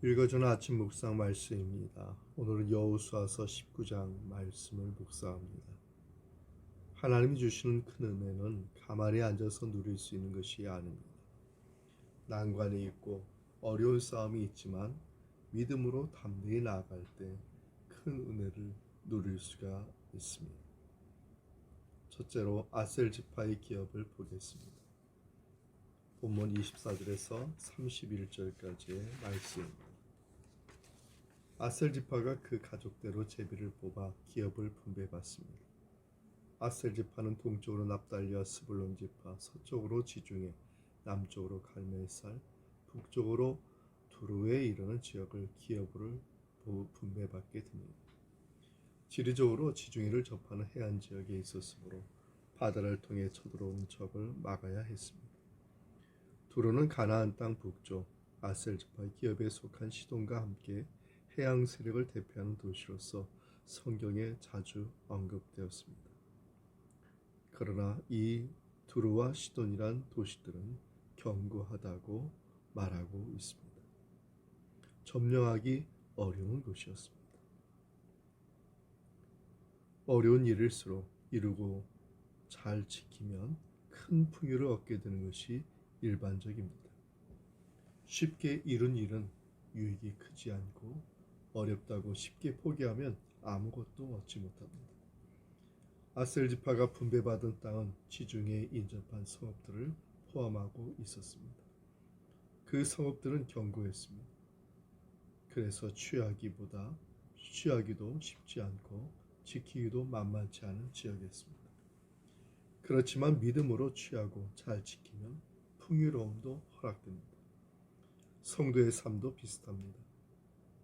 읽어주는 아침 묵상 말씀입니다. 오늘은 여호수아서 19장 말씀을 묵상합니다. 하나님이 주시는 큰 은혜는 가만히 앉아서 누릴 수 있는 것이 아닙니다. 난관이 있고 어려운 싸움이 있지만 믿음으로 담대히 나아갈 때 큰 은혜를 누릴 수가 있습니다. 첫째로 아셀 지파의 기업을 보겠습니다. 본문 24절에서 31절까지의 말씀입니다. 아셀 지파가 그 가족대로 제비를 뽑아 기업을 분배받습니다. 아셀 지파는 동쪽으로 납달리와 스불론 지파, 서쪽으로 지중해, 남쪽으로 갈멜살, 북쪽으로 두루에 이르는 지역을 기업으로 분배받게 됩니다. 지리적으로 지중해를 접하는 해안 지역에 있었으므로 바다를 통해 쳐들어온 적을 막아야 했습니다. 두루는 가나안 땅 북쪽 아셀 지파의 기업에 속한 시돈과 함께 해양 세력을 대표하는 도시로서 성경에 자주 언급되었습니다. 그러나 이 두루와 시돈이란 도시들은 견고하다고 말하고 있습니다. 점령하기 어려운 곳이었습니다. 어려운 일일수록 이루고 잘 지키면 큰 풍요를 얻게 되는 것이 일반적입니다. 쉽게 이룬 일은 유익이 크지 않고 어렵다고 쉽게 포기하면 아무것도 얻지 못합니다. 아셀 지파가 분배받은 땅은 지중해에 인접한 성읍들을 포함하고 있었습니다. 그 성읍들은 견고했습니다. 그래서 취하기도 쉽지 않고 지키기도 만만치 않은 지역이었습니다. 그렇지만 믿음으로 취하고 잘 지키면 풍요로움도 허락됩니다. 성도의 삶도 비슷합니다.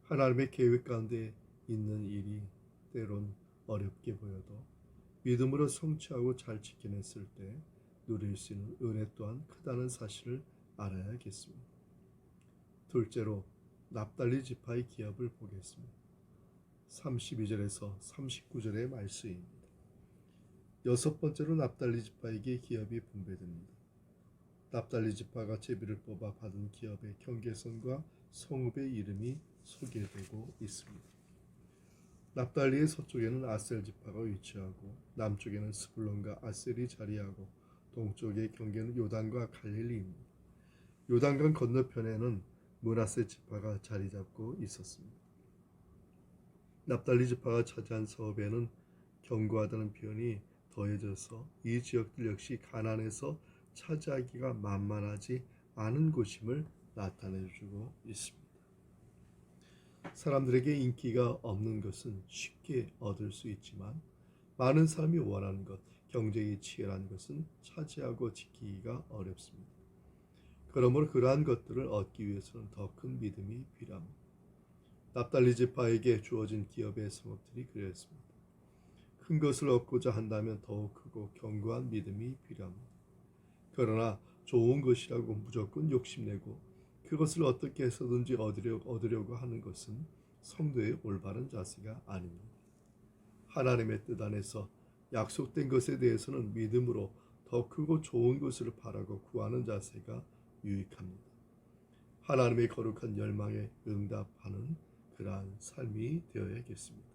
하나님의 계획 가운데 있는 일이 때론 어렵게 보여도 믿음으로 성취하고 잘 지켜냈을 때 누릴 수 있는 은혜 또한 크다는 사실을 알아야겠습니다. 둘째로 납달리 지파의 기업을 보겠습니다. 32절에서 39절의 말씀입니다. 여섯 번째로 납달리 지파에게 기업이 분배됩니다. 납달리 지파가 제비를 뽑아 받은 기업의 경계선과 성읍의 이름이 소개되고 있습니다. 납달리의 서쪽에는 아셀 지파가 위치하고 남쪽에는 스불론과 아셀이 자리하고 동쪽의 경계는 요단과 갈릴리입니다. 요단강 건너편에는 므낫세 지파가 자리 잡고 있었습니다. 납달리 지파가 차지한 성읍에는 견고하다는 표현이 더해져서 이 지역들 역시 가나안에서 차지하기가 만만하지 않은 곳임을 나타내주고 있습니다. 사람들에게 인기가 없는 것은 쉽게 얻을 수 있지만 많은 사람이 원하는 것, 경쟁이 치열한 것은 차지하고 지키기가 어렵습니다. 그러므로 그러한 것들을 얻기 위해서는 더 큰 믿음이 필요합니다. 납달리 지파에게 주어진 기업의 성읍들이 그랬습니다. 큰 것을 얻고자 한다면 더욱 크고 견고한 믿음이 필요합니다. 그러나 좋은 것이라고 무조건 욕심내고 그것을 어떻게 해서든지 얻으려고 하는 것은 성도의 올바른 자세가 아닙니다. 하나님의 뜻 안에서 약속된 것에 대해서는 믿음으로 더 크고 좋은 것을 바라고 구하는 자세가 유익합니다. 하나님의 거룩한 열망에 응답하는 그러한 삶이 되어야겠습니다.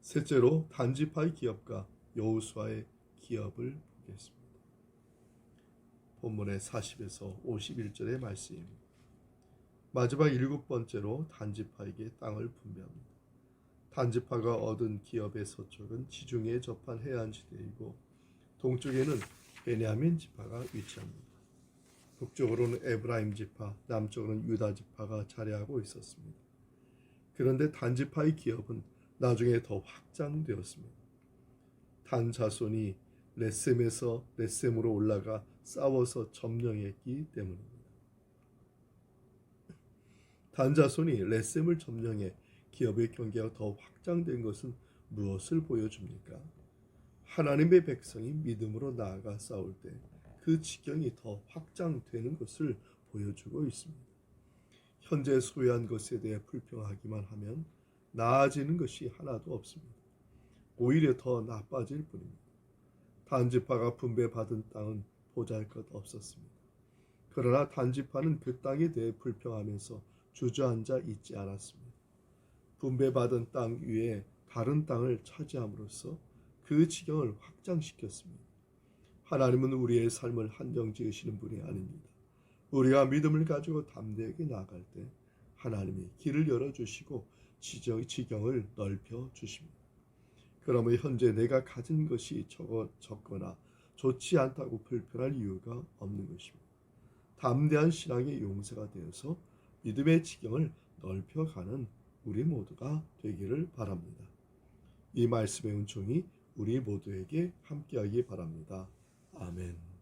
셋째로 단지파의 기업과 여호수아의 기업을 보겠습니다. 본문의 40에서 51절의 말씀입니다. 마지막 일곱 번째로 단지파에게 땅을 분배합니다. 단지파가 얻은 기업의 서쪽은 지중해에 접한 해안지대이고 동쪽에는 베냐민 지파가 위치합니다. 북쪽으로는 에브라임 지파, 남쪽으로는 유다 지파가 자리하고 있었습니다. 그런데 단지파의 기업은 나중에 더 확장되었습니다. 단 자손이 렛셈으로 올라가 싸워서 점령했기 때문입니다. 단 자손이 렛셈을 점령해 기업의 경계가 더 확장된 것은 무엇을 보여줍니까? 하나님의 백성이 믿음으로 나아가 싸울 때 그 지경이 더 확장되는 것을 보여주고 있습니다. 현재 소유한 것에 대해 불평하기만 하면 나아지는 것이 하나도 없습니다. 오히려 더 나빠질 뿐입니다. 단지파가 분배받은 땅은 보잘것 없었습니다. 그러나 단지파는 그 땅에 대해 불평하면서 주저앉아 있지 않았습니다. 분배받은 땅 위에 다른 땅을 차지함으로써 그 지경을 확장시켰습니다. 하나님은 우리의 삶을 한정 지으시는 분이 아닙니다. 우리가 믿음을 가지고 담대하게 나아갈 때 하나님이 길을 열어주시고 지경을 넓혀 주십니다. 그러면 현재 내가 가진 것이 적거나 좋지 않다고 불편할 이유가 없는 것입니다. 담대한 신앙의 용사가 되어서 믿음의 지경을 넓혀가는 우리 모두가 되기를 바랍니다. 이 말씀의 은총이 우리 모두에게 함께하기 바랍니다. 아멘.